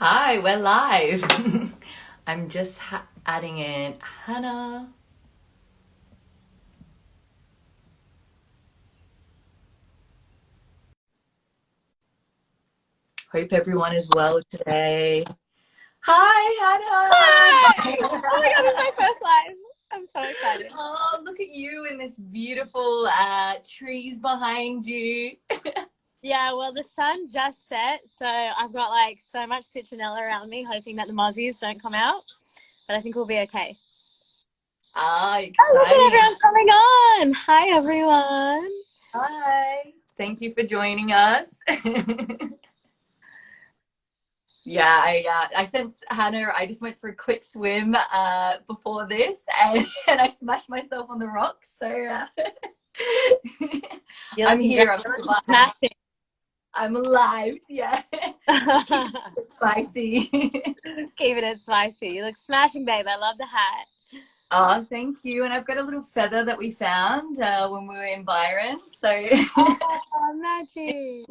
Hi, we're live. I'm just adding in Hannah. Hope everyone is well today. Hi, Hi! Oh my god, this is my first live. I'm so excited. Oh, look at you in this beautiful trees behind you. Yeah, well, the sun just set, so I've got like so much citronella around me, hoping that the mozzies don't come out. But I think we'll be okay. Oh, look at Exciting. everyone coming on. Hi, everyone. Hi. Thank you for joining us. Yeah, I sent Hannah. I just went for a quick swim before this, and, and I smashed myself on the rocks. So You're I'm looking great. here. I'm You're looking alive. smashing. I'm alive. Yeah, keep it spicy. Keeping it spicy. You look smashing, babe. I love the hat. Oh, thank you. And I've got a little feather that we found when we were in Byron. So Oh, magic.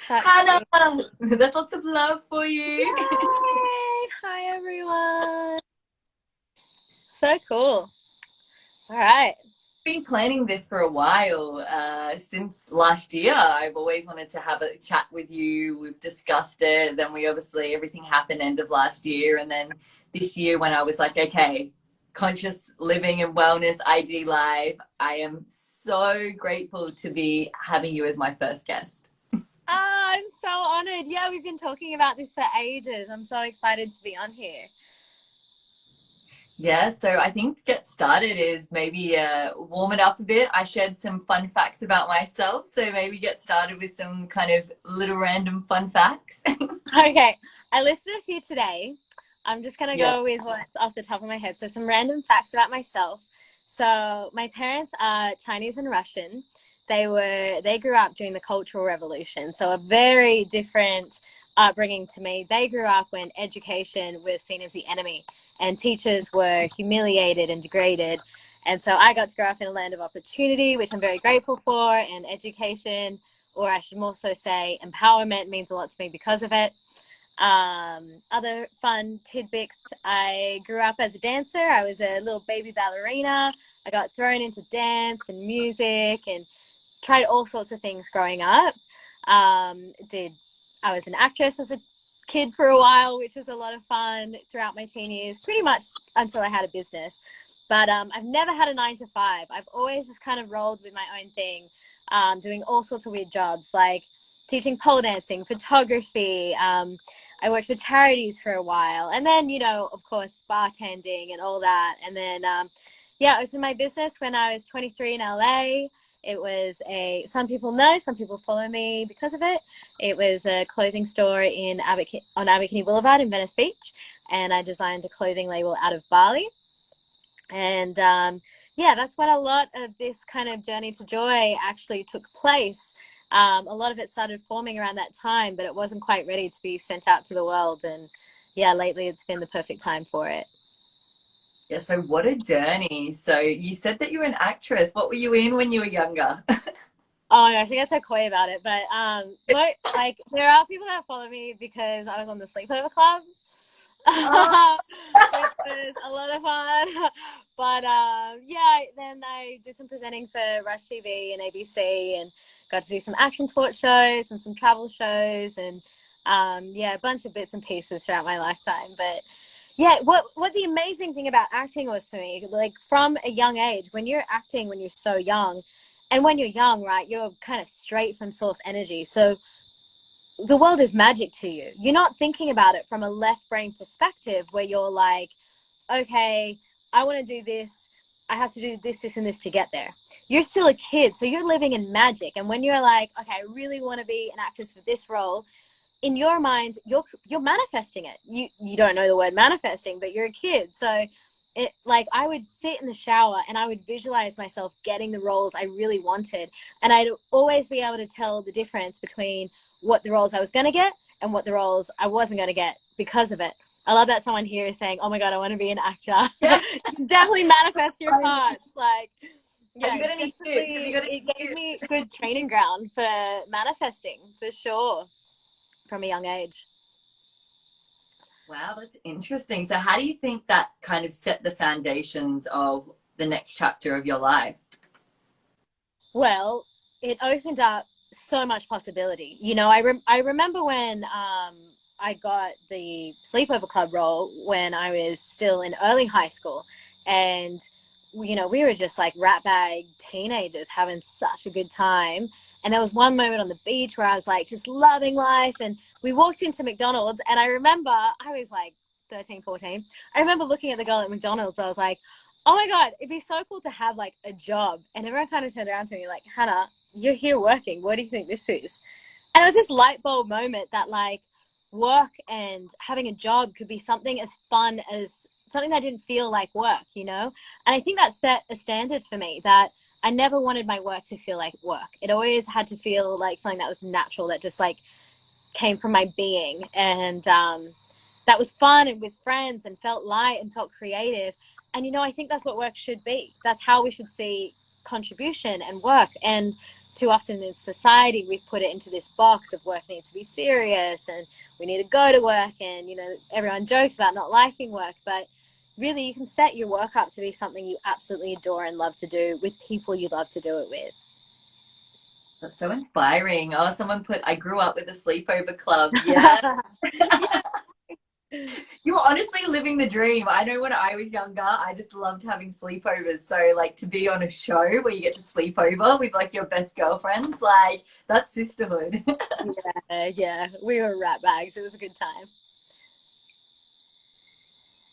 Such Hannah, sweet. there's lots of love for you. Yay! Hi, everyone. So cool. All right. Been planning this for a while since last year. I've always wanted to have a chat with you. We've discussed it. Then we obviously everything happened end of last year, and then this year when I was like, okay, conscious living and wellness, IG live. I am so grateful to be having you as my first guest. Oh, I'm so honored. Yeah, we've been talking about this for ages. I'm so excited to be on here. Yeah, so I think get started is maybe warm it up a bit. I shared some fun facts about myself, so maybe get started with some kind of little random fun facts. Okay, I listed a few today. I'm just going to Yes. go with what's off the top of my head. So, some random facts about myself. So, my parents are Chinese and Russian. They grew up during the Cultural Revolution, so a very different upbringing to me. They grew up when education was seen as the enemy and teachers were humiliated and degraded. And so I got to grow up in a land of opportunity, which I'm very grateful for, and education, or I should more so say empowerment, means a lot to me because of it. Other fun tidbits: I grew up as a dancer. I was a little baby ballerina. I got thrown into dance and music and tried all sorts of things growing up. Did I was an actress as a kid for a while, which was a lot of fun throughout my teen years, pretty much until I had a business. But I've never had a 9 to 5. I've always just kind of rolled with my own thing, doing all sorts of weird jobs like teaching pole dancing, photography. I worked for charities for a while, and then of course, bartending and all that. And then yeah, opened my business when I was 23 in LA. It was some people know, some people follow me because of it. It was a clothing store on Abbot Kinney Boulevard in Venice Beach, and I designed a clothing label out of Bali. And yeah, that's when a lot of this kind of journey to joy actually took place. A lot of it started forming around that time, but it wasn't quite ready to be sent out to the world. And yeah, lately it's been the perfect time for it. Yeah, so what a journey. So you said that you were an actress. What were you in when you were younger? Oh my gosh, I get so coy about it, but like there are people that follow me because I was on the Sleepover Club, Oh, which was a lot of fun. But yeah, then I did some presenting for Rush TV and ABC, and got to do some action sports shows and some travel shows, and yeah, a bunch of bits and pieces throughout my lifetime. But yeah, what the amazing thing about acting was for me, like from a young age, when you're acting when you're so young, and when you're young, right, you're kind of straight from source energy. So the world is magic to you. You're not thinking about it from a left brain perspective where you're like, okay, I want to do this. I have to do this, this, and this to get there. You're still a kid, so you're living in magic. And when you're like, okay, I really want to be an actress for this role, in your mind, you're manifesting it. You don't know the word manifesting, but you're a kid, so it like I would sit in the shower and I would visualize myself getting the roles I really wanted, and I'd always be able to tell the difference between what the roles I was going to get and what the roles I wasn't going to get because of it. I love that someone here is saying, "Oh my god, I want to be an actor." yeah. You definitely manifest your parts. Like, Have yeah, you got any tips? Have you got it any gave tips? me good training ground for manifesting for sure from a young age. Wow, that's interesting. So how do you think that kind of set the foundations of the next chapter of your life? Well, it opened up so much possibility. You know, I remember when I got the sleepover club role when I was still in early high school, and you know, we were just like ratbag teenagers having such a good time. And there was one moment on the beach where I was like just loving life, and we walked into McDonald's, and I remember I was like 13, 14. I remember looking at the girl at McDonald's. I was like, oh my God, it'd be so cool to have like a job. And everyone kind of turned around to me like, Hannah, you're here working. What do you think this is? And it was this light bulb moment that like work and having a job could be something as fun as something that didn't feel like work, you know? And I think that set a standard for me that I never wanted my work to feel like work. It always had to feel like something that was natural, that just like came from my being. And that was fun and with friends and felt light and felt creative. And, you know, I think that's what work should be. That's how we should see contribution and work. And too often in society, we've put it into this box of work needs to be serious and we need to go to work. And, you know, everyone jokes about not liking work, but really you can set your work up to be something you absolutely adore and love to do with people you love to do it with. That's so inspiring. Oh, someone put, I grew up with a sleepover club. Yeah. Yeah. You're honestly living the dream. I know when I was younger, I just loved having sleepovers. So, like, to be on a show where you get to sleep over with like your best girlfriends, like, that's sisterhood. Yeah, we were rat bags. It was a good time.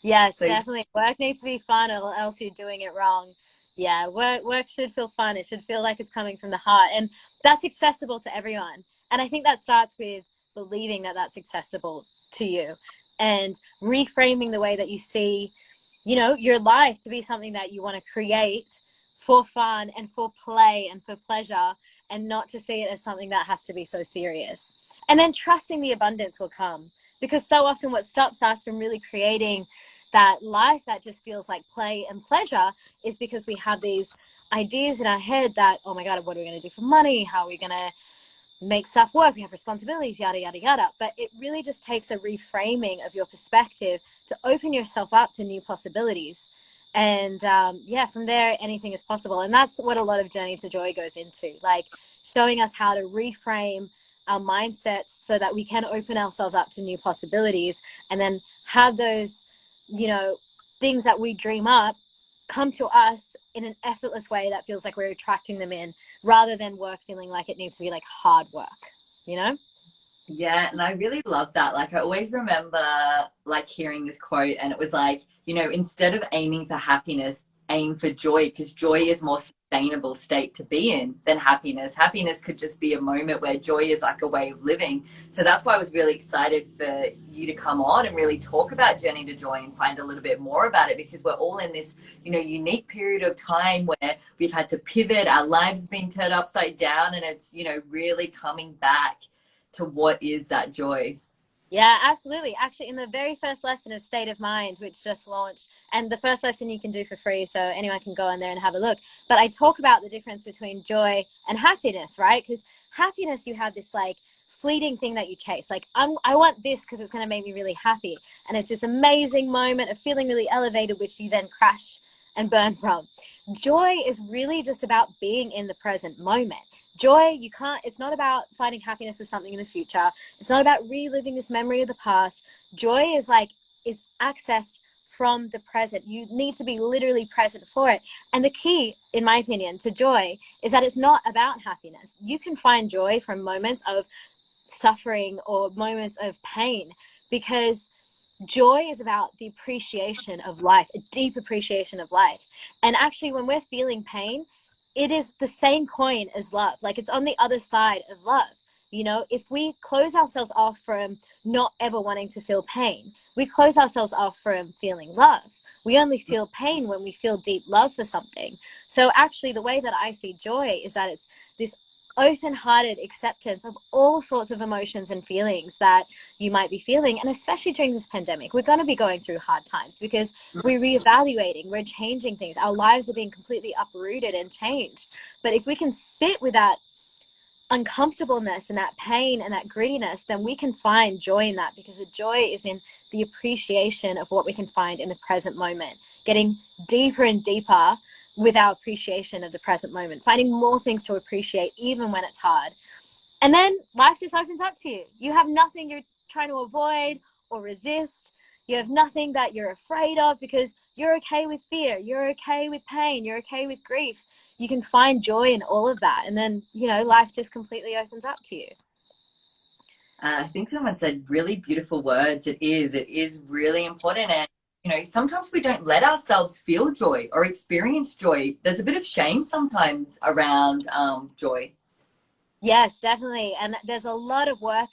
Yes, So, definitely. Work needs to be fun, or else you're doing it wrong. Yeah, work should feel fun. It should feel like it's coming from the heart, and that's accessible to everyone. And I think that starts with believing that that's accessible to you, and reframing the way that you see, you know, your life to be something that you want to create for fun and for play and for pleasure, and not to see it as something that has to be so serious. And then trusting the abundance will come, because so often what stops us from really creating that life that just feels like play and pleasure is because we have these ideas in our head that, oh my God, what are we going to do for money? How are we going to make stuff work? We have responsibilities, yada, yada, yada. But it really just takes a reframing of your perspective to open yourself up to new possibilities. And yeah, from there, anything is possible. And that's what a lot of Journey to Joy goes into, like showing us how to reframe our mindsets so that we can open ourselves up to new possibilities and then have those, you know, things that we dream up come to us in an effortless way that feels like we're attracting them in, rather than work feeling like it needs to be like hard work, you know? yeah, and I really love that. Like, I always remember like hearing this quote, and it was like, instead of aiming for happiness, aim for joy, because joy is more sustainable state to be in than happiness. Happiness could just be a moment, where joy is like a way of living. So that's why I was really excited for you to come on and really talk about Journey to Joy and find a little bit more about it, because we're all in this, unique period of time where we've had to pivot, our lives have been turned upside down, and it's, really coming back to what is that joy. Yeah, absolutely. Actually, in the very first lesson of State of Mind, which just launched, and the first lesson you can do for free, so anyone can go in there and have a look. But I talk about the difference between joy and happiness, right? Because happiness, you have this like fleeting thing that you chase. Like, I want this because it's going to make me really happy. And it's this amazing moment of feeling really elevated, which you then crash and burn from. Joy is really just about being in the present moment. Joy, you can't, it's not about finding happiness with something in the future. It's not about reliving this memory of the past. Joy is accessed from the present. You need to be literally present for it. And the key, in my opinion, to joy is that it's not about happiness. You can find joy from moments of suffering or moments of pain, because joy is about the appreciation of life, a deep appreciation of life. And actually, when we're feeling pain, it is the same coin as love. Like, it's on the other side of love. You know, if we close ourselves off from not ever wanting to feel pain, we close ourselves off from feeling love. We only feel pain when we feel deep love for something. So actually, the way that I see joy is that it's this open-hearted acceptance of all sorts of emotions and feelings that you might be feeling. And especially during this pandemic, we're going to be going through hard times because we're reevaluating, we're changing things, our lives are being completely uprooted and changed. But if we can sit with that uncomfortableness and that pain and that grittiness, then we can find joy in that, because the joy is in the appreciation of what we can find in the present moment, getting deeper and deeper with our appreciation of the present moment, finding more things to appreciate even when it's hard. And then life just opens up to you. You have nothing you're trying to avoid or resist. You have nothing that you're afraid of, because you're okay with fear. You're okay with pain. You're okay with grief. You can find joy in all of that. And then, you know, life just completely opens up to you. I think someone said really beautiful words. It is. It is really important. And, you know, sometimes we don't let ourselves feel joy or experience joy. There's a bit of shame sometimes around joy. Yes, definitely. And there's a lot of work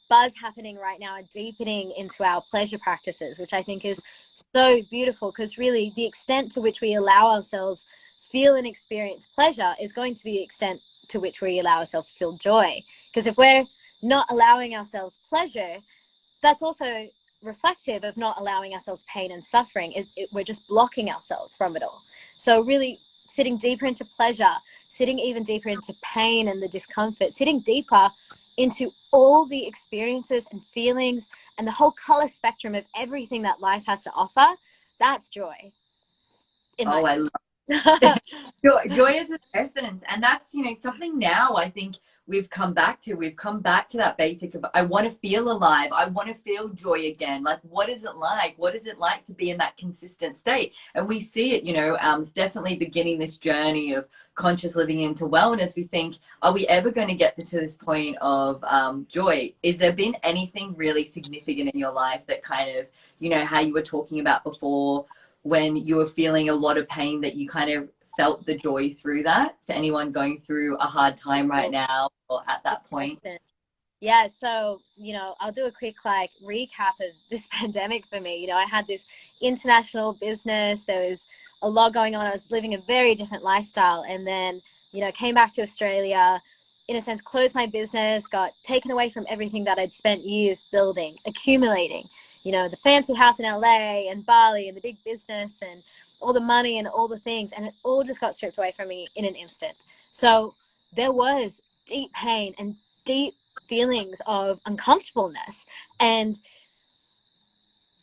buzz happening right now, deepening into our pleasure practices, which I think is so beautiful, because really the extent to which we allow ourselves feel and experience pleasure is going to be the extent to which we allow ourselves to feel joy. Because if we're not allowing ourselves pleasure, that's also reflective of not allowing ourselves pain and suffering. We're just blocking ourselves from it all. So really sitting deeper into pleasure, sitting even deeper into pain and the discomfort, sitting deeper into all the experiences and feelings and the whole color spectrum of everything that life has to offer, that's joy in Oh, my I love opinion. joy is its essence. And that's, you know, something now I think we've come back to. We've come back to that basic of, I want to feel alive. I want to feel joy again. Like, what is it like? What is it like to be in that consistent state? And we see it, you know, it's definitely beginning this journey of conscious living into wellness. We think, are we ever going to get to this point of joy? Is there been anything really significant in your life that kind of, you know, how you were talking about before, when you were feeling a lot of pain, that you kind of felt the joy through that? For anyone going through a hard time right now or at that point? Yeah, so, you know, I'll do a quick like recap of this pandemic for me. You know, I had this international business, there was a lot going on. I was living a very different lifestyle, and then, you know, came back to Australia, in a sense, closed my business, got taken away from everything that I'd spent years building, accumulating, you know, the fancy house in LA and Bali and the big business and all the money and all the things, and it all just got stripped away from me in an instant. So there was deep pain and deep feelings of uncomfortableness. And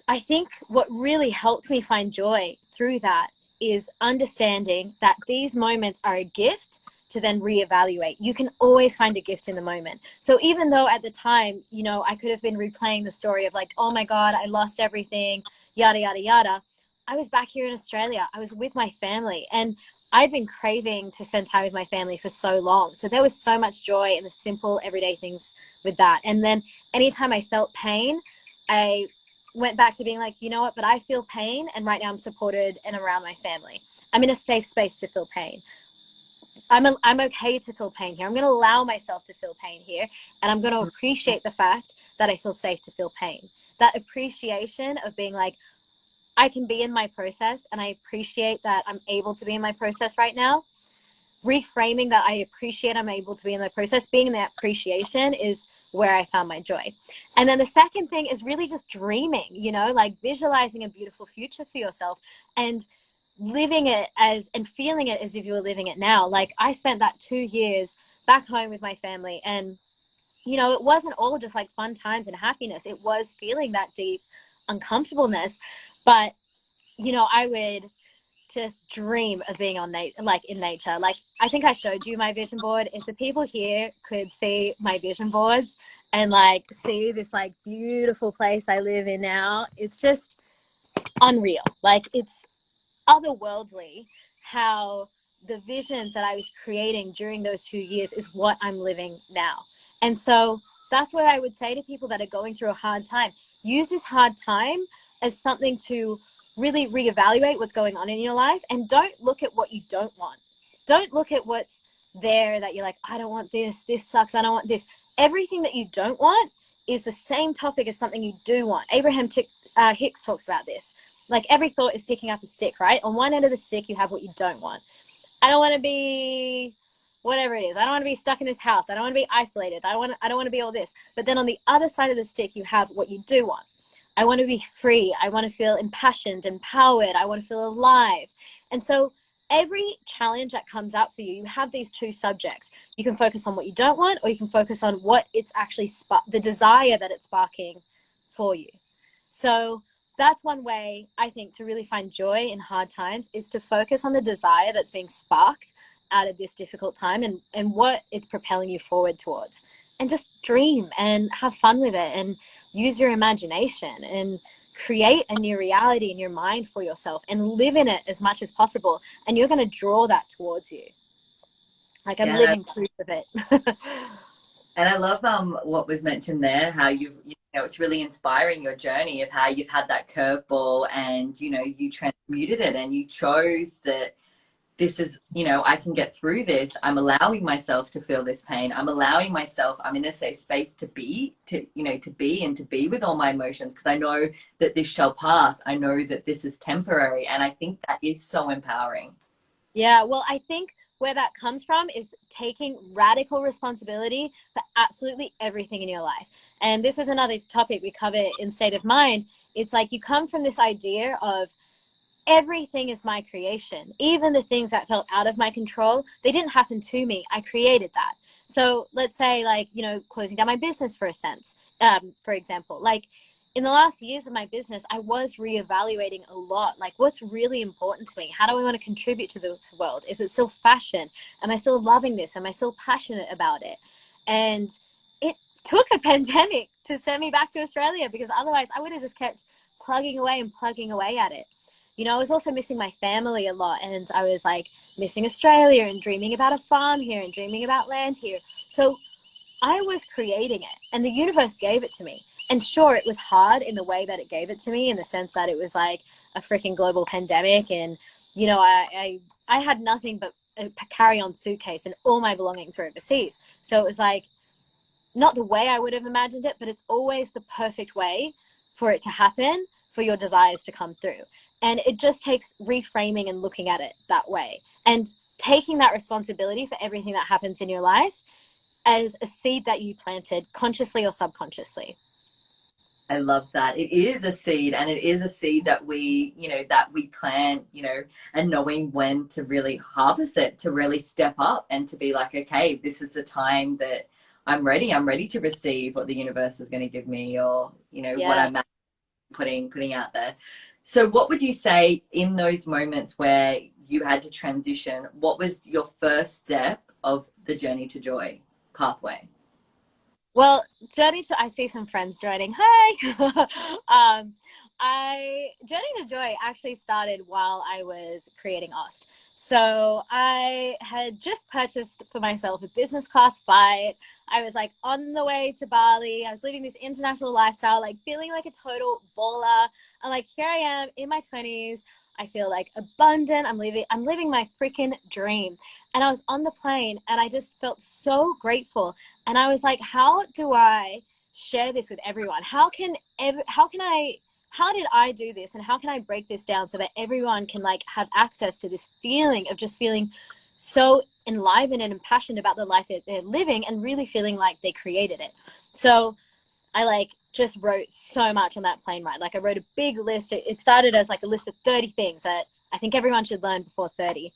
I think what really helped me find joy through that is understanding that these moments are a gift to then reevaluate. You can always find a gift in the moment. So even though at the time, you know, I could have been replaying the story of like, oh my God, I lost everything, yada, yada, yada. I was back here in Australia. I was with my family, and I'd been craving to spend time with my family for so long. So there was so much joy in the simple everyday things with that. And then anytime I felt pain, I went back to being like, you know what, but I feel pain, and right now I'm supported and around my family. I'm in a safe space to feel pain. I'm okay to feel pain here. I'm going to allow myself to feel pain here, and I'm going to appreciate the fact that I feel safe to feel pain. That appreciation of being like, I can be in my process, and I appreciate that I'm able to be in my process right now. Reframing that I appreciate I'm able to be in my process, being in that appreciation is where I found my joy. And then the second thing is really just dreaming, you know, like visualizing a beautiful future for yourself and living it as and feeling it as if you were living it now. Like I spent that 2 years back home with my family, and you know, it wasn't all just like fun times and happiness. It was feeling that deep uncomfortableness. But you know, I would just dream of being on like in nature. Like I think I showed you my vision board. If the people here could see my vision boards and like see this like beautiful place I live in now, it's just unreal. Like it's otherworldly how the visions that I was creating during those 2 years is what I'm living now. And so that's what I would say to people that are going through a hard time. Use this hard time as something to really reevaluate what's going on in your life, and don't look at what you don't want. Don't look at what's there that you're like, I don't want this, this sucks, I don't want this. Everything that you don't want is the same topic as something you do want. Hicks talks about this. Like every thought is picking up a stick, right? On one end of the stick, you have what you don't want. I don't want to be whatever it is. I don't want to be stuck in this house. I don't want to be isolated. I don't want to be all this. But then on the other side of the stick, you have what you do want. I want to be free. I want to feel impassioned, empowered. I want to feel alive. And so every challenge that comes up for you, you have these two subjects. You can focus on what you don't want, or you can focus on what it's actually the desire that it's sparking for you. So that's one way, I think, to really find joy in hard times, is to focus on the desire that's being sparked out of this difficult time, and what it's propelling you forward towards. And just dream and have fun with it, and use your imagination, and create a new reality in your mind for yourself, and live in it as much as possible. And you're going to draw that towards you. Like, I'm Yeah, living proof of it. and I love what was mentioned there, how you know, it's really inspiring your journey of how you've had that curveball and, you know, you transmuted it and you chose that this is, you know, I can get through this. I'm allowing myself to feel this pain. I'm allowing myself, I'm in a safe space to be, you know, to be and to be with all my emotions, because I know that this shall pass. I know that this is temporary. And I think that is so empowering. Yeah, well, I think where that comes from is taking radical responsibility for absolutely everything in your life. And this is another topic we cover in State of Mind. It's like you come from this idea of everything is my creation. Even the things that felt out of my control, they didn't happen to me. I created that. So let's say, like, you know, closing down my business for a sense, for example, like in the last years of my business, I was reevaluating a lot. Like, what's really important to me? How do I want to contribute to this world? Is it still fashion? Am I still loving this? Am I still passionate about it? And it took a pandemic to send me back to Australia, because otherwise I would have just kept plugging away at it. You know, I was also missing my family a lot, and I was like missing Australia and dreaming about a farm here and dreaming about land here. So I was creating it, and the universe gave it to me. And sure, it was hard in the way that it gave it to me, in the sense that it was like a freaking global pandemic. And, you know, I had nothing but a carry-on suitcase, and all my belongings were overseas. So it was like, not the way I would have imagined it, but it's always the perfect way for it to happen, for your desires to come through. And it just takes reframing and looking at it that way, and taking that responsibility for everything that happens in your life as a seed that you planted, consciously or subconsciously. I love that. It is a seed, and it is a seed that we, you know, that we plant, you know, and knowing when to really harvest it, to really step up and to be like, okay, this is the time that I'm ready. I'm ready to receive what the universe is going to give me, or, you know, what Yeah. I'm putting out there. So what would you say in those moments where you had to transition? What was your first step of the journey to joy pathway? Well, I see some friends joining. Hi. Journey to Joy actually started while I was creating Ost. So I had just purchased for myself a business class flight. I was like on the way to Bali. I was living this international lifestyle, like feeling like a total baller. I'm like, here I am in my 20s. I feel like abundant. I'm living my freaking dream. And I was on the plane, and I just felt so grateful. And I was like, how do I share this with everyone? How did I do this? And how can I break this down so that everyone can like have access to this feeling of just feeling so enlivened and impassioned about the life that they're living, and really feeling like they created it. So I like just wrote so much on that plane ride. Like, I wrote a big list. It started as like a list of 30 things that I think everyone should learn before 30.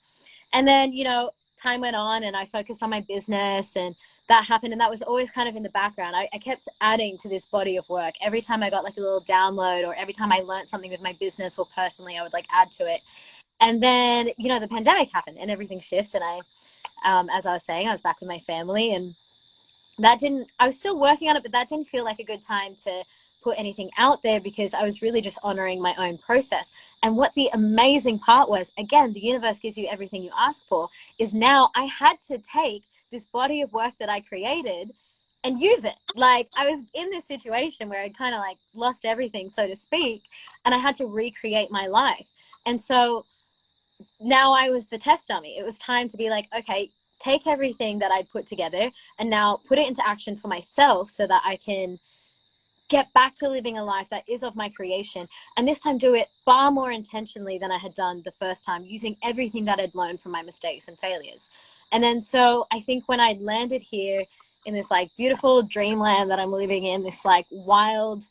And then, you know, time went on, and I focused on my business, and that happened. And that was always kind of in the background. I kept adding to this body of work. Every time I got like a little download, or every time I learned something with my business or personally, I would like add to it. And then, you know, the pandemic happened and everything shifts. And as I was saying, I was back with my family, and I was still working on it, but that didn't feel like a good time to put anything out there, because I was really just honoring my own process. And what the amazing part was, again, the universe gives you everything you ask for, is now I had to take this body of work that I created and use it. Like, I was in this situation where I'd kind of like lost everything, so to speak, and I had to recreate my life. And so now I was the test dummy. It was time to be like, okay, take everything that I'd put together and now put it into action for myself, so that I can get back to living a life that is of my creation, and this time do it far more intentionally than I had done the first time, using everything that I'd learned from my mistakes and failures. And then, so I think when I'd landed here in this like beautiful dreamland that I'm living in, this like wild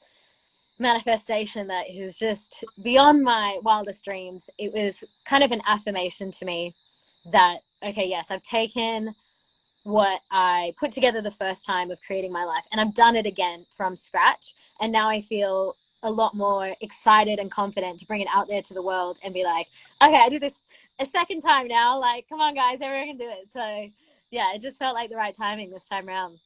manifestation that is just beyond my wildest dreams. It was kind of an affirmation to me that, okay, yes, I've taken what I put together the first time of creating my life, and I've done it again from scratch. And now I feel a lot more excited and confident to bring it out there to the world and be like, okay, I did this a second time now. Like, come on, guys, everyone can do it. So, yeah, it just felt like the right timing this time around.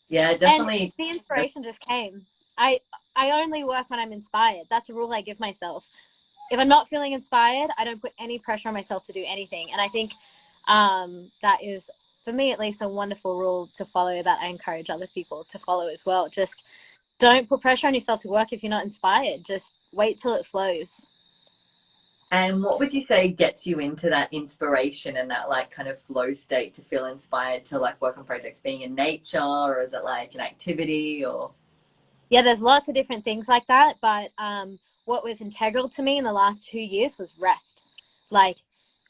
Yeah, And definitely. the inspiration just came. I I only work when I'm inspired. That's a rule I give myself. If I'm not feeling inspired, I don't put any pressure on myself to do anything. And I think that is, for me at least, a wonderful rule to follow that I encourage other people to follow as well. Just don't put pressure on yourself to work if you're not inspired. Just wait till it flows. And what would you say gets you into that inspiration and that like kind of flow state to feel inspired to like work on projects, being in nature, or is it like an activity or? Yeah, there's lots of different things like that. But what was integral to me in the last 2 years was rest. Like,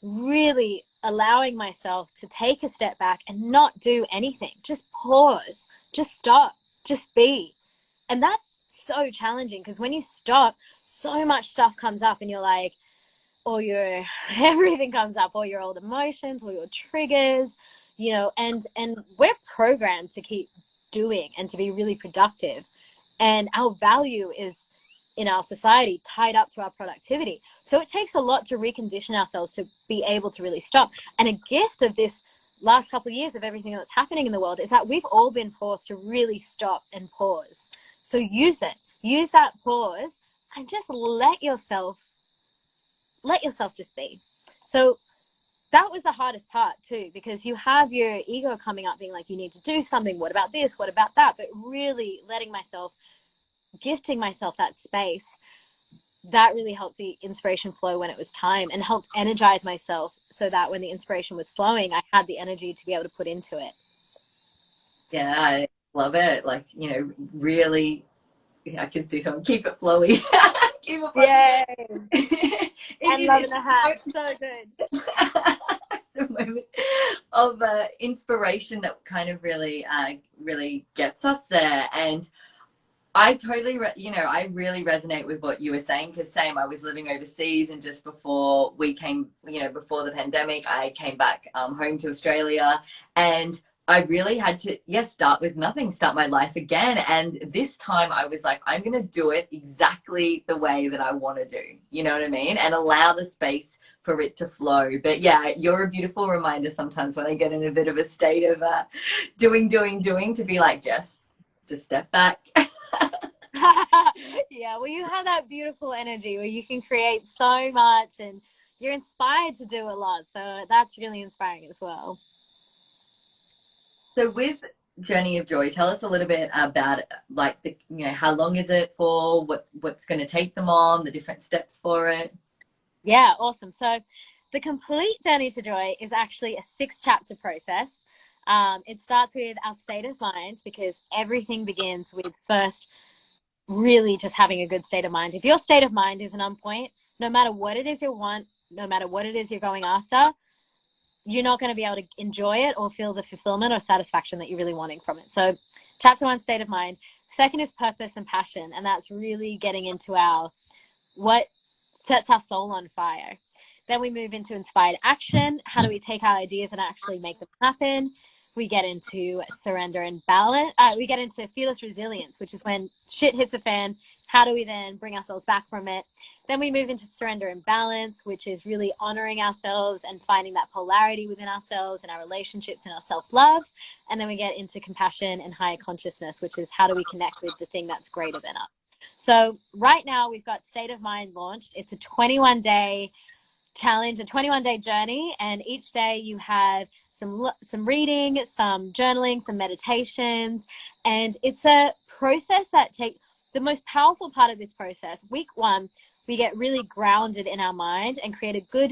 really allowing myself to take a step back and not do anything. Just pause, just stop, just be. And that's so challenging because when you stop, so much stuff comes up and you're like, all your everything comes up, all your old emotions, all your triggers, and we're programmed to keep doing and to be really productive, and our value is in our society tied up to our productivity. So it takes a lot to recondition ourselves to be able to really stop. And a gift of this last couple of years of everything that's happening in the world is that we've all been forced to really stop and pause. So use it, use that pause, and just let yourself just be. So that was the hardest part too, because you have your ego coming up being like, you need to do something, what about this, what about that, but really letting myself, gifting myself that space, that really helped the inspiration flow when it was time, and helped energize myself so that when the inspiration was flowing, I had the energy to be able to put into it. Yeah, I love it. Like, really, I can see someone keep it flowy. Keep it flowy. Yay! It I'm is, loving it's the hat. So good. a moment of inspiration that kind of really, really gets us there. And I totally, I really resonate with what you were saying because same, I was living overseas and just before we came, before the pandemic, I came back home to Australia and I really had to, yes, start with nothing, start my life again. And this time I was like, I'm going to do it exactly the way that I want to do. You know what I mean? And allow the space for it to flow. But yeah, you're a beautiful reminder sometimes when I get in a bit of a state of doing to be like, Jess, just step back. Yeah, well, you have that beautiful energy where you can create so much and you're inspired to do a lot. So that's really inspiring as well. So with Journey of Joy, tell us a little bit about like how long is it for, what's going to take them on, the different steps for it. Yeah, awesome. So the complete journey to joy is actually a 6 chapter process. It starts with our state of mind because everything begins with first really just having a good state of mind. If your state of mind isn't on point, no matter what it is you want, no matter what it is you're going after, you're not going to be able to enjoy it or feel the fulfillment or satisfaction that you're really wanting from it. So, chapter 1, state of mind. Second is purpose and passion, and that's really getting into our what sets our soul on fire. Then we move into inspired action. How do we take our ideas and actually make them happen? We get into surrender and balance. We get into fearless resilience, which is when shit hits a fan. How do we then bring ourselves back from it? Then we move into surrender and balance, which is really honoring ourselves and finding that polarity within ourselves and our relationships and our self-love. And then we get into compassion and higher consciousness, which is how do we connect with the thing that's greater than us. So right now we've got State of Mind launched. It's a 21-day challenge, a 21-day journey, and each day you have some reading, some journaling, some meditations, and it's a process that takes the most powerful part of this process. Week 1, we get really grounded in our mind and create a good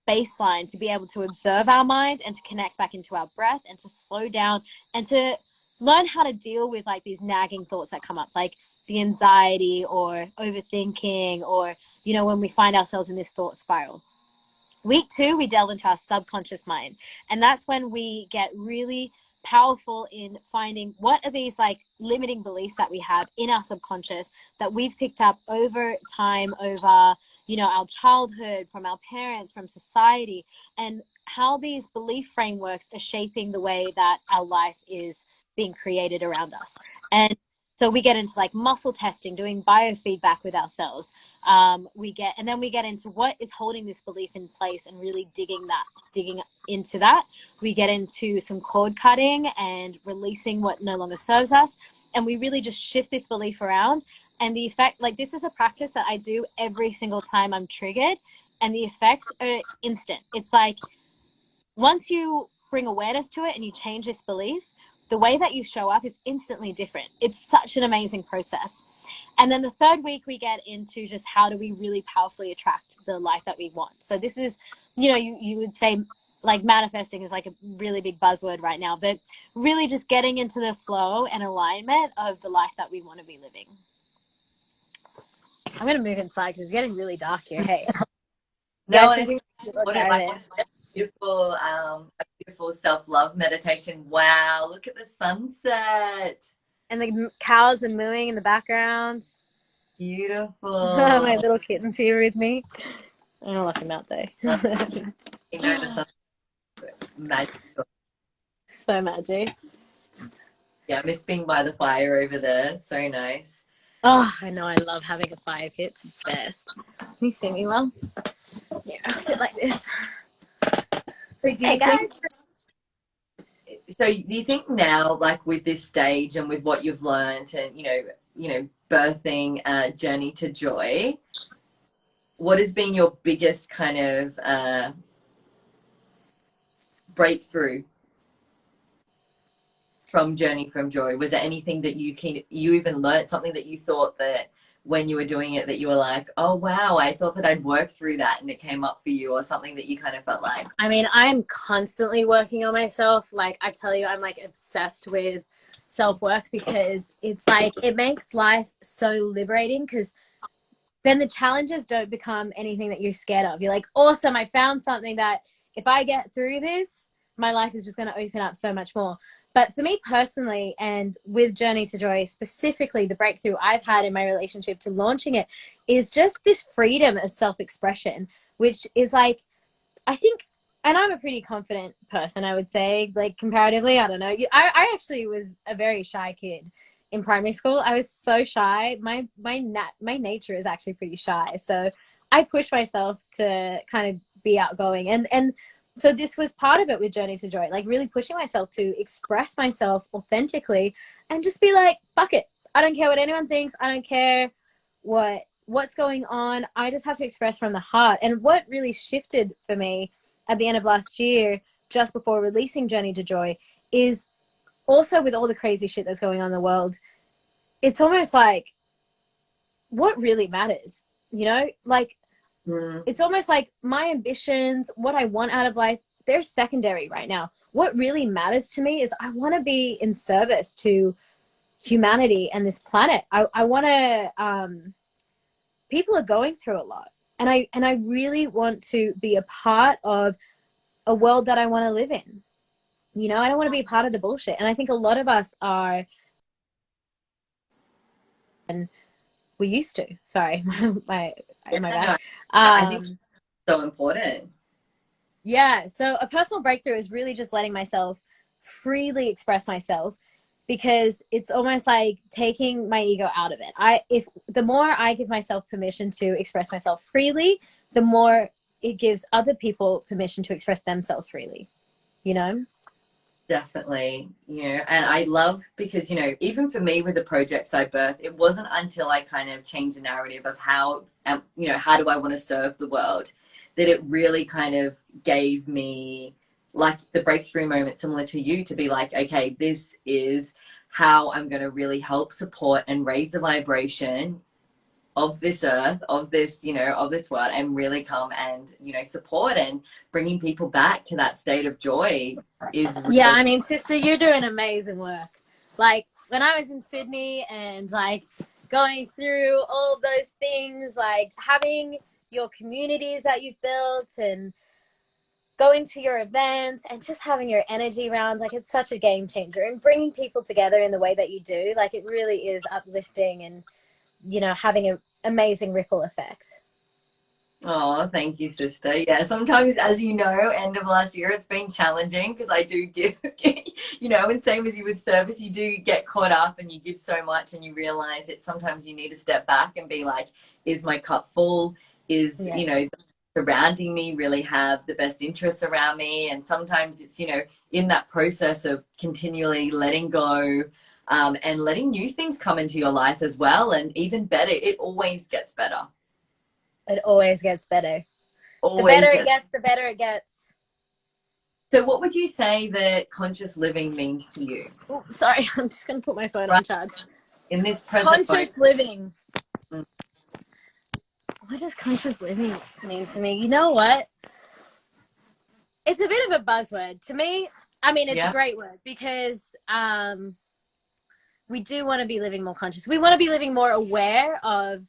baseline to be able to observe our mind and to connect back into our breath and to slow down and to learn how to deal with like these nagging thoughts that come up, like the anxiety or overthinking, or when we find ourselves in this thought spiral. Week 2, we delve into our subconscious mind, and that's when we get really powerful in finding what are these like limiting beliefs that we have in our subconscious that we've picked up over time, over, you know, our childhood, from our parents, from society, and how these belief frameworks are shaping the way that our life is being created around us. And so we get into like muscle testing, doing biofeedback with ourselves. And then we get into what is holding this belief in place and really digging into that. We get into some cord cutting and releasing what no longer serves us. And we really just shift this belief around. And the effect, like this is a practice that I do every single time I'm triggered. And the effects are instant. It's like once you bring awareness to it and you change this belief, the way that you show up is instantly different. It's such an amazing process. And then the third week, we get into just how do we really powerfully attract the life that we want. So this is, you know, you would say like manifesting is like a really big buzzword right now, but really just getting into the flow and alignment of the life that we want to be living. I'm going to move inside because it's getting really dark here. Hey. No, Guys, it's like a beautiful self-love meditation. Wow, look at the sunset. And the cows are mooing in the background. Beautiful. My little kitten's here with me. I'm gonna lock him out though. You know, the sunset, magical. So magic. Yeah, I miss being by the fire over there. So nice. Oh, I know. I love having a fire pit. It's the best. Can you see me well? Yeah, I'll sit like this. Hey guys. So do you think now, like with this stage and with what you've learned and, birthing Journey to Joy, what has been your biggest kind of breakthrough from Journey from Joy? Was there anything that you even learned, something that you thought that when you were doing it that you were like, oh wow, I thought that I'd work through that and it came up for you, or something that you kind of felt like? I mean, I'm constantly working on myself. Like I tell you, I'm like obsessed with self-work because it's like it makes life so liberating, because then the challenges don't become anything that you're scared of. You're like, awesome, I found something that if I get through this, my life is just going to open up so much more. But for me personally, and with Journey to Joy specifically, the breakthrough I've had in my relationship to launching it is just this freedom of self-expression, which is like, I think, and I'm a pretty confident person, I would say, like comparatively, I don't know. I actually was a very shy kid in primary school. I was so shy. My nature is actually pretty shy. So I pushed myself to kind of be outgoing. And so this was part of it with Journey to Joy, like really pushing myself to express myself authentically and just be like, fuck it. I don't care what anyone thinks. I don't care what's going on. I just have to express from the heart. And what really shifted for me at the end of last year, just before releasing Journey to Joy, is also with all the crazy shit that's going on in the world, it's almost like what really matters, you know? Like, it's almost like my ambitions, what I want out of life, they're secondary right now. What really matters to me is I want to be in service to humanity and this planet. I want to, people are going through a lot. And I really want to be a part of a world that I want to live in. You know, I don't want to be a part of the bullshit. And I think a lot of us are, and we used to. Sorry, my bad. I think it's so important. Yeah, so a personal breakthrough is really just letting myself freely express myself, because it's almost like taking my ego out of it. If the more I give myself permission to express myself freely, the more it gives other people permission to express themselves freely, you know? Definitely, and I love, because, even for me with the projects I birthed, it wasn't until I kind of changed the narrative of how do I want to serve the world, that it really kind of gave me like the breakthrough moment, similar to you, to be like, okay, this is how I'm going to really help support and raise the vibration of this earth, of this, of this world, and really come and, support and bringing people back to that state of joy is really... Yeah, I mean, sister, you're doing amazing work. Like when I was in Sydney and like going through all those things, like having your communities that you've built and going to your events and just having your energy around, like it's such a game changer, and bringing people together in the way that you do, like it really is uplifting and, you know, having an amazing ripple effect. Oh, thank you, sister. Yeah, sometimes, as you know, end of last year, it's been challenging because I do give, you know, and same as you with service, you do get caught up and you give so much and you realize that sometimes you need to step back and be like, is my cup full? Is, Yeah. you know, surrounding me really have the best interests around me? And sometimes it's, you know, in that process of continually letting go, and letting new things come into your life as well. And even better, it always gets better. It always gets better. The better Always it gets. gets, the better it gets. So, what would you say that conscious living means to you? Oh, sorry, I'm just going to put my phone Right on charge. in this present moment. Conscious living. Mm, What does conscious living mean to me? You know what? It's a bit of a buzzword to me. I mean, it's a yeah, great word because we do want to be living more conscious. We want to be living more aware of,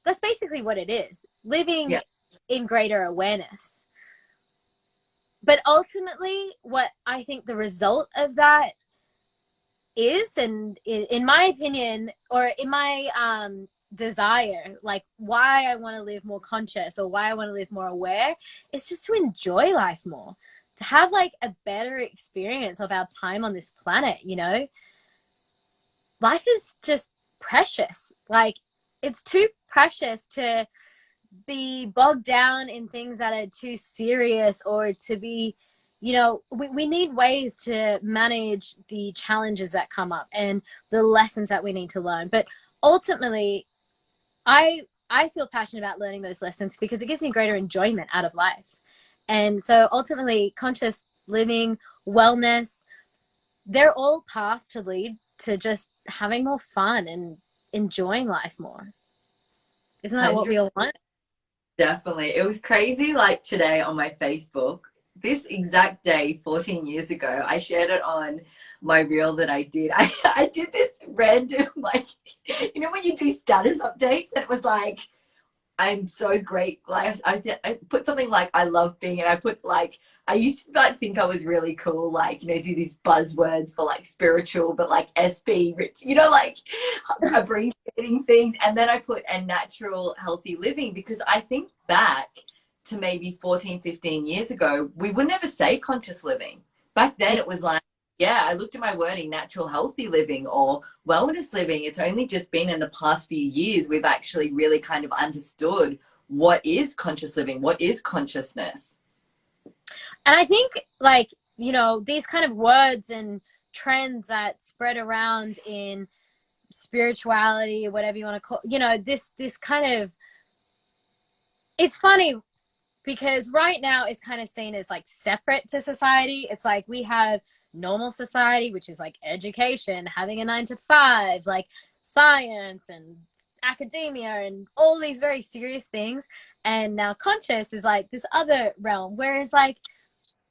that's basically what it is, living yeah, in greater awareness. But ultimately, what I think the result of that is, and in my opinion, or in my desire, like why I want to live more conscious or why I want to live more aware, is just to enjoy life more, to have like a better experience of our time on this planet, you know? Life is just precious. Like, it's too precious to be bogged down in things that are too serious, or to be, you know, we need ways to manage the challenges that come up and the lessons that we need to learn. But ultimately, I feel passionate about learning those lessons because it gives me greater enjoyment out of life. And so ultimately, conscious living, wellness, they're all paths to lead to just having more fun and enjoying life more. Isn't that what 100. we all want? Definitely. It was crazy. Like today on my Facebook, this exact day, 14 years ago, I shared it on my reel that I did. I did this random, like, you know, when you do status updates, and it was like, I'm so great. Like I put something like I love being, and I put like I used to like think I was really cool, like you know, do these buzzwords for like spiritual, but like SB rich, you know, like abbreviating things. And then I put a natural, healthy living because I think back to maybe 14, 15 years ago, we would never say conscious living. Back then, Yeah. it was like, yeah, I looked at my wording, natural, healthy living or wellness living. It's only just been in the past few years we've actually really kind of understood what is conscious living, what is consciousness. And I think, like, you know, these kind of words and trends that spread around in spirituality, whatever you want to call, you know, this kind of, it's funny because right now it's kind of seen as like separate to society. It's like we have normal society, which is like education, having a 9 to 5, like science and academia and all these very serious things. And now conscious is like this other realm. Whereas, like,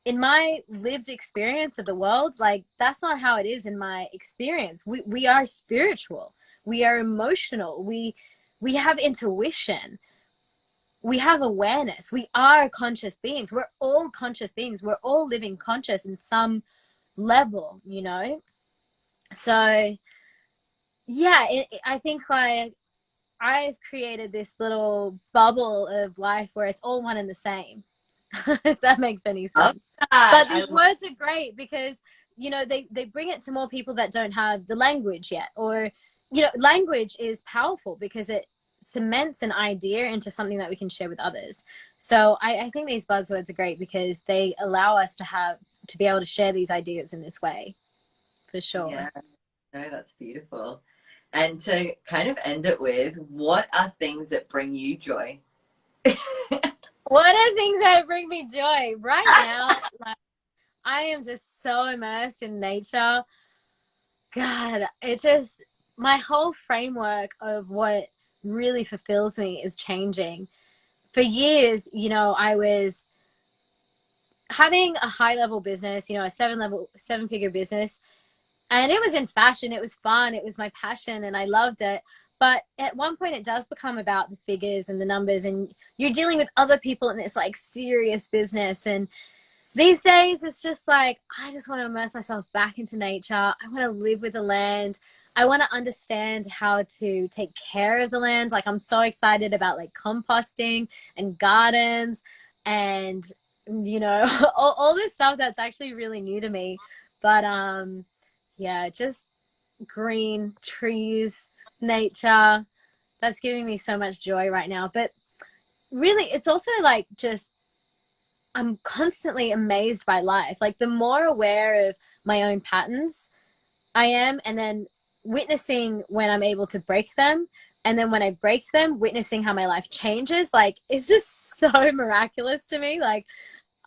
in my lived experience of the world, like that's not how it is in my experience. We are spiritual. We are emotional. We have intuition, we have awareness. We are conscious beings. We're all conscious beings. We're all living conscious in some level, you know? So, yeah, I think like I've created this little bubble of life where it's all one and the same, if that makes any Love sense. that. But these words are great because, you know, they bring it to more people that don't have the language yet. Or, you know, language is powerful because it cements an idea into something that we can share with others. So I think these buzzwords are great because they allow us to be able to share these ideas in this way, for sure. Yeah, no, that's beautiful. And to kind of end it with, what are things that bring you joy? What are things that bring me joy right now? Like, I am just so immersed in nature. God, it just, my whole framework of what really fulfills me is changing. For years, you know, I was having a high level business, you know, a 7 figure business, and it was in fashion. It was fun. It was my passion and I loved it. But at one point, it does become about the figures and the numbers, and you're dealing with other people in this like serious business. And these days it's just like I just want to immerse myself back into nature. I want to live with the land. I want to understand how to take care of the land. Like I'm so excited about like composting and gardens and all this stuff that's actually really new to me. But yeah, just green trees, nature. That's giving me so much joy right now. But really it's also like just I'm constantly amazed by life. Like the more aware of my own patterns I am, and then witnessing when I'm able to break them, and then when I break them, witnessing how my life changes. Like it's just so miraculous to me. Like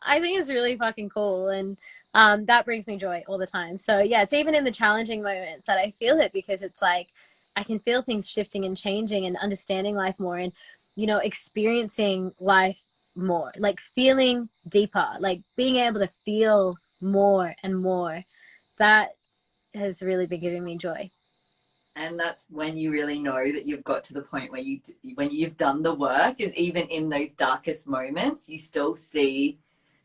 I think it's really fucking cool, and that brings me joy all the time. So yeah, it's even in the challenging moments that I feel it, because it's like I can feel things shifting and changing and understanding life more, and experiencing life more, like feeling deeper, like being able to feel more and more. That has really been giving me joy. And that's when you really know that you've got to the point where when you've done the work, is even in those darkest moments you still see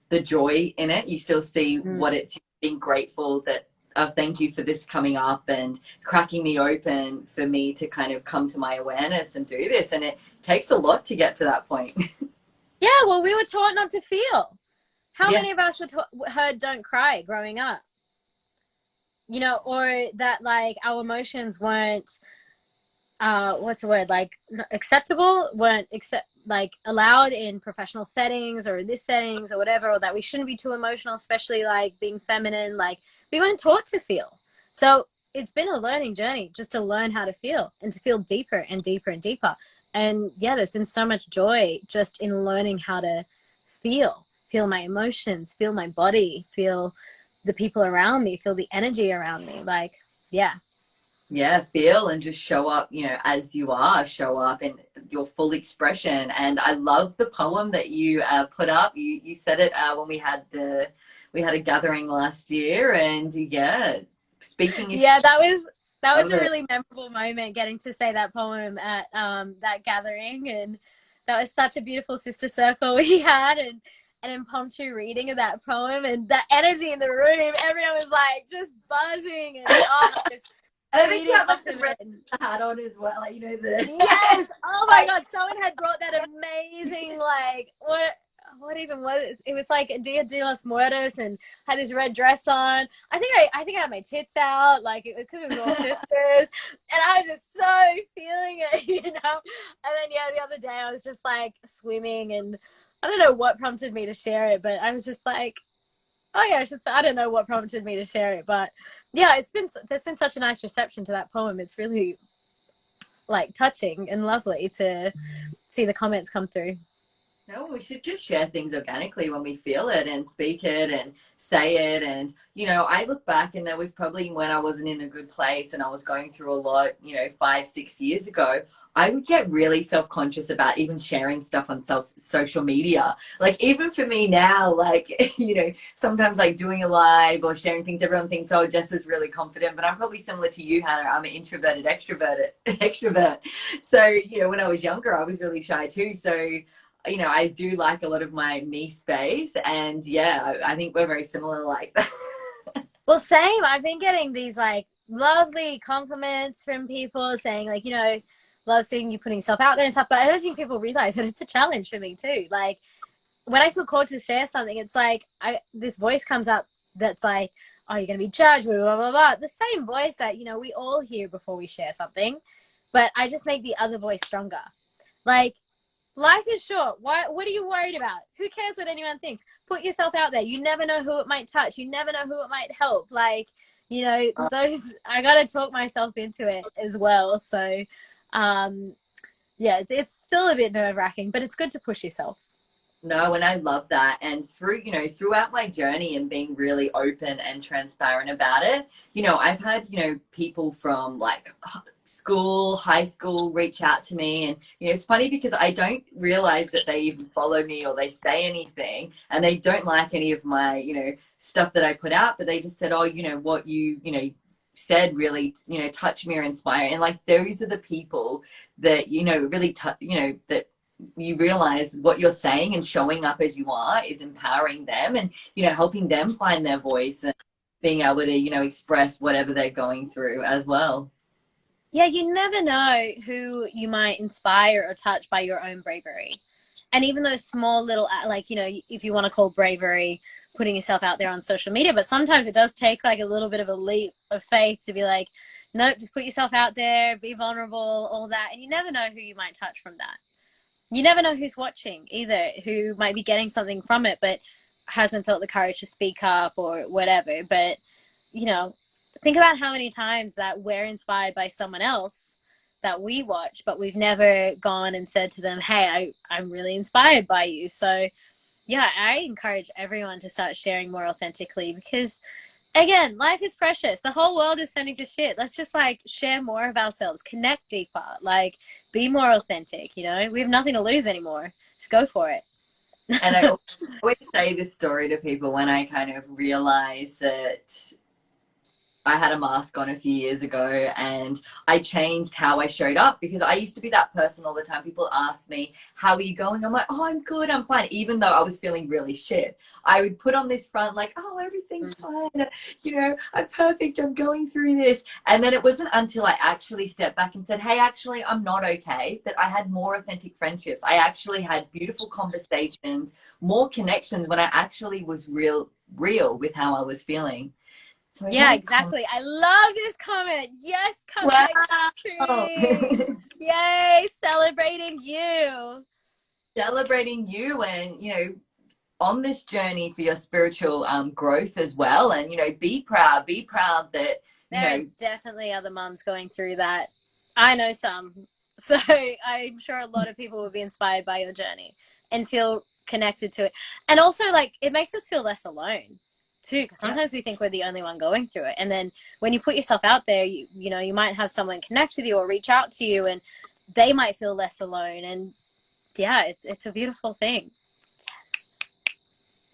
the joy in it. You still see Mm. what it's being grateful that, oh, thank you for this coming up and cracking me open for me to kind of come to my awareness and do this. And it takes a lot to get to that point. Yeah, well, we were taught not to feel. How Yeah. many of us were heard don't cry growing up? Or that like our emotions weren't what's the word, like acceptable, weren't accept like allowed in professional settings or this settings or whatever, or that we shouldn't be too emotional, especially like being feminine. Like we weren't taught to feel. So it's been a learning journey just to learn how to feel and to feel deeper and deeper and deeper. And yeah, there's been so much joy just in learning how to feel my emotions, feel my body, feel the people around me, feel the energy around me. Like, yeah. Yeah, feel and just show up, as you are, show up in your full expression. And I love the poem that you put up. You said it when we had a gathering last year, and yeah, speaking is Yeah, that was love a it. really memorable moment, getting to say that poem at that gathering, and that was such a beautiful sister circle we had, and an impromptu reading of that poem, and the energy in the room. Everyone was like just buzzing, and just And I think you feeding had like off the of red it. hat on as well, like the Yes. Oh my God. Someone had brought that amazing, like, what even was it? It was like Dia de los Muertos, and had this red dress on. I think I had my tits out, like, because it was all sisters. And I was just so feeling it, And then, yeah, the other day I was just like swimming, and I don't know what prompted me to share it, but I was just like, oh yeah, I should say, I don't know what prompted me to share it, but yeah, there's been such a nice reception to that poem. It's really like touching and lovely to see the comments come through. No, we should just share things organically when we feel it and speak it and say it. And, I look back and that was probably when I wasn't in a good place and I was going through a lot, 5, 6 years ago. I would get really self-conscious about even sharing stuff on social media. Like even for me now, like, sometimes like doing a live or sharing things, everyone thinks, oh, Jess is really confident, but I'm probably similar to you, Hannah. I'm an introverted extrovert. So, when I was younger, I was really shy too. So, I do like a lot of my me space. And yeah, I think we're very similar like that. Well, same. I've been getting these like lovely compliments from people saying like, love seeing you putting yourself out there and stuff. But I don't think people realize that it's a challenge for me too. Like when I feel called to share something, it's like this voice comes up that's like, oh, you're going to be judged, blah, blah, blah, blah. The same voice that, we all hear before we share something. But I just make the other voice stronger. Like, life is short. What are you worried about? Who cares what anyone thinks? Put yourself out there. You never know who it might touch. You never know who it might help. Like, those, I got to talk myself into it as well. So, um, yeah, it's still a bit nerve wracking, but it's good to push yourself. No, and I love that. And throughout my journey and being really open and transparent about it, I've had, people from like school, high school reach out to me. And, it's funny because I don't realize that they even follow me or they say anything and they don't like any of my, stuff that I put out, but they just said, oh, what said really, touched me or inspired. And like, those are the people that, really, that you realize what you're saying and showing up as you are is empowering them, and helping them find their voice and being able to express whatever they're going through as well. Yeah, you never know who you might inspire or touch by your own bravery. And even those small little, like, if you want to call bravery putting yourself out there on social media, but sometimes it does take like a little bit of a leap of faith to be like, nope, just put yourself out there, be vulnerable, all that. And you never know who you might touch from that. You never know who's watching either, who might be getting something from it, but hasn't felt the courage to speak up or whatever. But, think about how many times that we're inspired by someone else that we watch, but we've never gone and said to them, hey, I'm really inspired by you. So yeah, I encourage everyone to start sharing more authentically, because again, life is precious. The whole world is turning to shit. Let's just like share more of ourselves, connect deeper, like be more authentic. We have nothing to lose anymore. Just go for it. And I always say this story to people when I kind of realize that I had a mask on a few years ago, and I changed how I showed up, because I used to be that person all the time. People ask me, how are you going? I'm like, oh, I'm good, I'm fine. Even though I was feeling really shit, I would put on this front like, oh, everything's fine. I'm perfect. I'm going through this. And then it wasn't until I actually stepped back and said, hey, actually, I'm not okay, that I had more authentic friendships. I actually had beautiful conversations, more connections, when I actually was real with how I was feeling. So yeah, exactly. I love this comment. Yes, come wow. Yay, celebrating you. Celebrating you, and on this journey for your spiritual growth as well. And be proud that there are definitely other mums going through that. I know some. So I'm sure a lot of people will be inspired by your journey and feel connected to it. And also, like, it makes us feel less alone too, because sometimes we think we're the only one going through it. And then when you put yourself out there, you might have someone connect with you or reach out to you, and they might feel less alone. And yeah, it's a beautiful thing.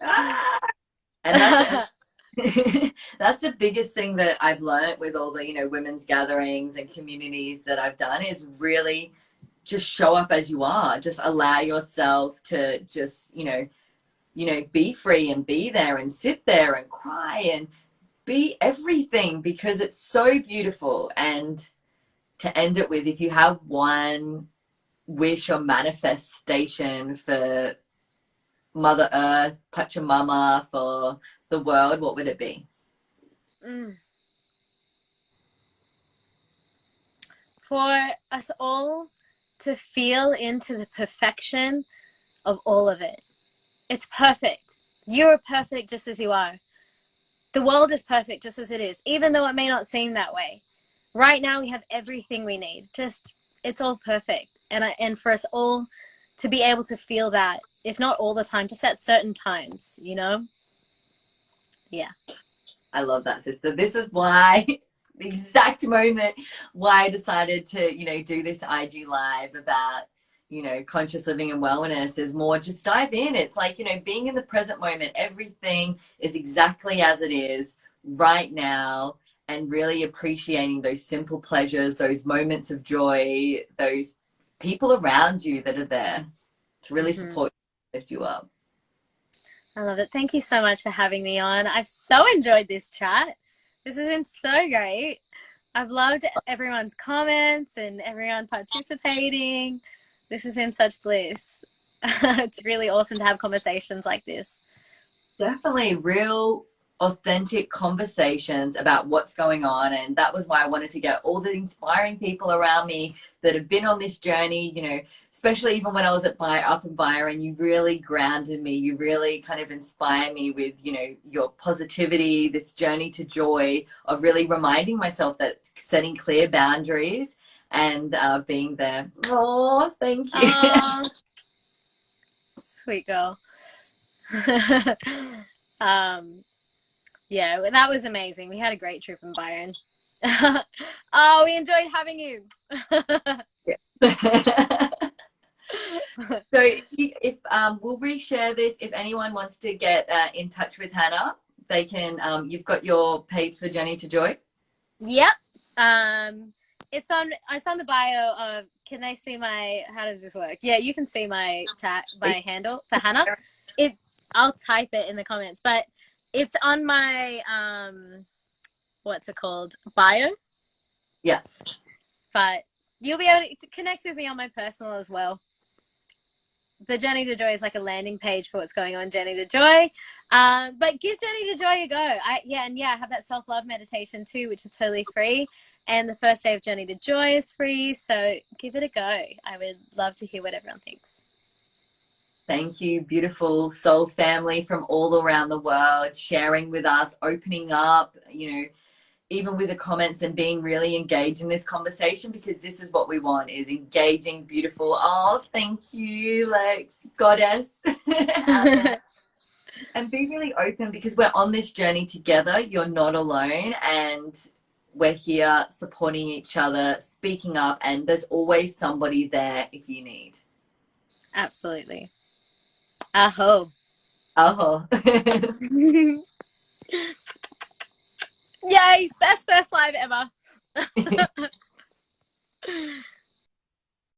Yes. And that's the biggest thing that I've learned with all the women's gatherings and communities that I've done, is really just show up as you are. Just allow yourself to just be free and be there and sit there and cry and be everything, because it's so beautiful. And to end it with, if you have one wish or manifestation for Mother Earth, Pachamama, for the world, what would it be? For us all to feel into the perfection of all of it. It's perfect. You're perfect just as you are. The world is perfect just as it is, even though it may not seem that way. Right now we have everything we need. Just, it's all perfect. And for us all to be able to feel that, if not all the time, just at certain times, Yeah. I love that, sister. This is why the exact moment why I decided to, do this IG live about, conscious living and wellness, is more just dive in. It's like, being in the present moment. Everything is exactly as it is right now, and really appreciating those simple pleasures, those moments of joy, those people around you that are there to really support you, lift you up. I love it. Thank you so much for having me on. I've so enjoyed this chat. This has been so great. I've loved everyone's comments and everyone participating. This has been such bliss. It's really awesome to have conversations like this. Definitely real, authentic conversations about what's going on. And that was why I wanted to get all the inspiring people around me that have been on this journey, especially even when I was up in Byron. You really grounded me. You really kind of inspire me with, your positivity, this journey to joy, of really reminding myself that setting clear boundaries and being there. Oh, thank you. Sweet girl. Yeah, that was amazing. We had a great trip in Byron. Oh, we enjoyed having you. So if we'll reshare this. If anyone wants to get in touch with Hannah, they can. You've got your page for Journey to Joy. Yep. it's on the bio of, can they see my, how does this work? Yeah, you can see my handle for Hannah. It I'll type it in the comments, but it's on my what's it called? Bio. Yeah. But you'll be able to connect with me on my personal as well. The Journey to Joy is like a landing page for what's going on Journey to Joy. But give Journey to Joy a go. I have that self-love meditation too, which is totally free. And the first day of Journey to Joy is free. So give it a go. I would love to hear what everyone thinks. Thank you, beautiful soul family from all around the world, sharing with us, opening up, even with the comments and being really engaged in this conversation, because this is what we want, is engaging, beautiful. Oh, thank you, Lex, goddess. And be really open, because we're on this journey together. You're not alone, and we're here supporting each other, speaking up, and there's always somebody there if you need. Absolutely. Aho. Oh. Yay, best first live ever.